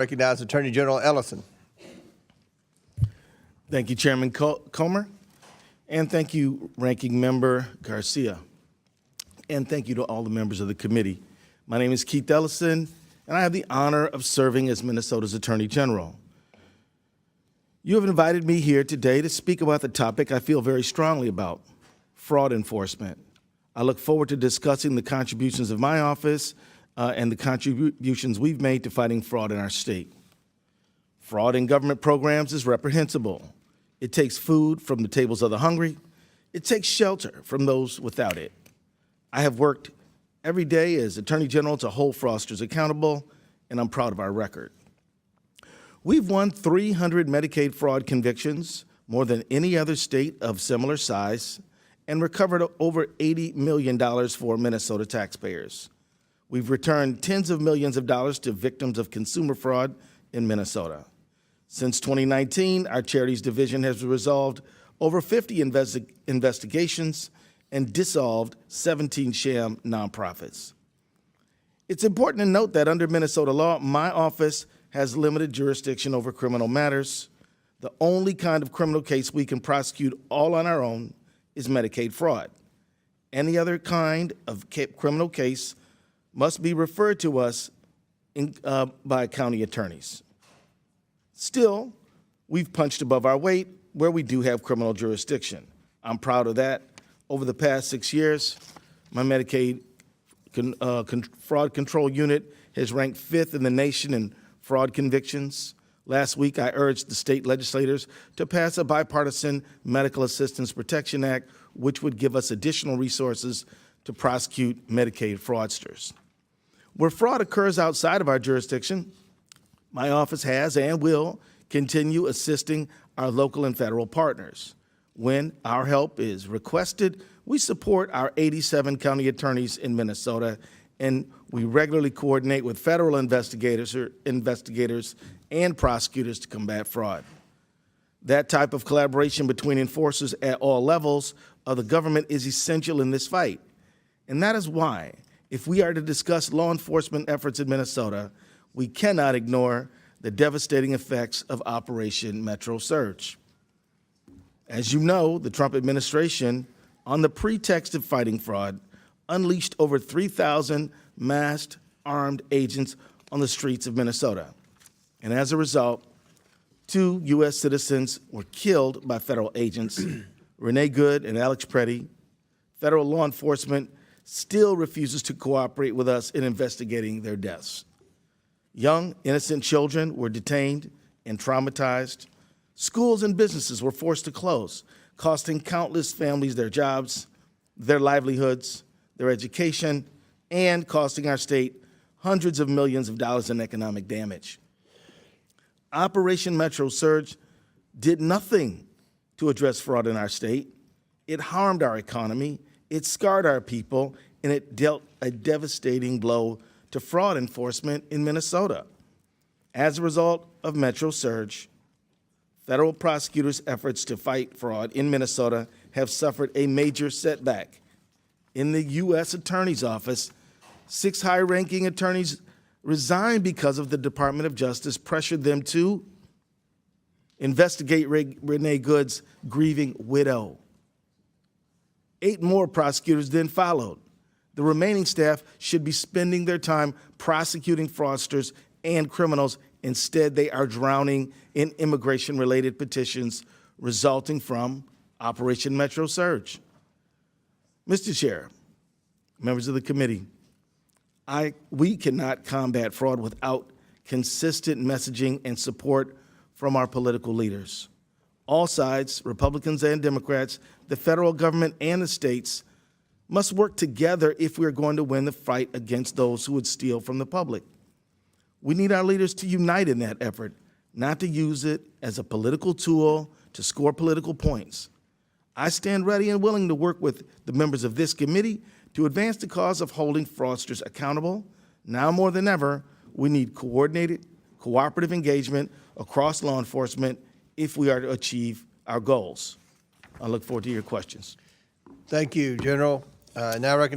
Recognize Attorney General Ellison. Thank you, Chairman Comer, and thank you, Ranking Member Garcia, and thank you to all the members of the committee. My name is Keith Ellison, and I have the honor of serving as Minnesota's Attorney General. You have invited me here today to speak about the topic I feel very strongly about, fraud enforcement. I look forward to discussing the contributions of my office and the contributions we've made to fighting fraud in our state. Fraud in government programs is reprehensible. It takes food from the tables of the hungry. It takes shelter from those without it. I have worked every day as Attorney General to hold fraudsters accountable, and I'm proud of our record. We've won 300 Medicaid fraud convictions, more than any other state of similar size, and recovered over $80 million for Minnesota taxpayers. We've returned tens of millions of dollars to victims of consumer fraud in Minnesota. Since 2019, our Charities Division has resolved over 50 investigations and dissolved 17 sham nonprofits. It's important to note that under Minnesota law, my office has limited jurisdiction over criminal matters. The only kind of criminal case we can prosecute all on our own is Medicaid fraud. Any other kind of criminal case must be referred to us by county attorneys. Still, we've punched above our weight where we do have criminal jurisdiction. I'm proud of that. Over the past 6 years, my Medicaid fraud control unit has ranked 5th in the nation in fraud convictions. Last week, I urged the state legislators to pass a bipartisan Medical Assistance Protection Act, which would give us additional resources to prosecute Medicaid fraudsters. Where fraud occurs outside of our jurisdiction, my office has and will continue assisting our local and federal partners. When our help is requested, we support our 87 county attorneys in Minnesota, and we regularly coordinate with federal investigators and prosecutors to combat fraud. That type of collaboration between enforcers at all levels of the government is essential in this fight. And that is why, if we are to discuss law enforcement efforts in Minnesota, we cannot ignore the devastating effects of Operation Metro Surge. As you know, the Trump administration, on the pretext of fighting fraud, unleashed over 3,000 masked, armed agents on the streets of Minnesota. And as a result, 2 U.S. citizens were killed by federal agents, Renee Good and Alex Preddy. Federal law enforcement still refuses to cooperate with us in investigating their deaths. Young, innocent children were detained and traumatized. Schools and businesses were forced to close, costing countless families their jobs, their livelihoods, their education, and costing our state hundreds of millions of dollars in economic damage. Operation Metro Surge did nothing to address fraud in our state. It harmed our economy, it scarred our people, and it dealt a devastating blow to fraud enforcement in Minnesota. As a result of Metro Surge, federal prosecutors' efforts to fight fraud in Minnesota have suffered a major setback. In the U.S. Attorney's Office, 6 high-ranking attorneys resigned because of the Department of Justice pressured them to investigate Renee Good's grieving widow. 8 more prosecutors then followed. The remaining staff should be spending their time prosecuting fraudsters and criminals. Instead, they are drowning in immigration-related petitions resulting from Operation Metro Surge. Mr. Chair, members of the committee, we cannot combat fraud without consistent messaging and support from our political leaders. All sides, Republicans and Democrats, the federal government and the states, must work together if we are going to win the fight against those who would steal from the public. We need our leaders to unite in that effort, not to use it as a political tool to score political points. I stand ready and willing to work with the members of this committee to advance the cause of holding fraudsters accountable. Now more than ever, we need coordinated, cooperative engagement across law enforcement if we are to achieve our goals. I look forward to your questions. Thank you, General. Now recognize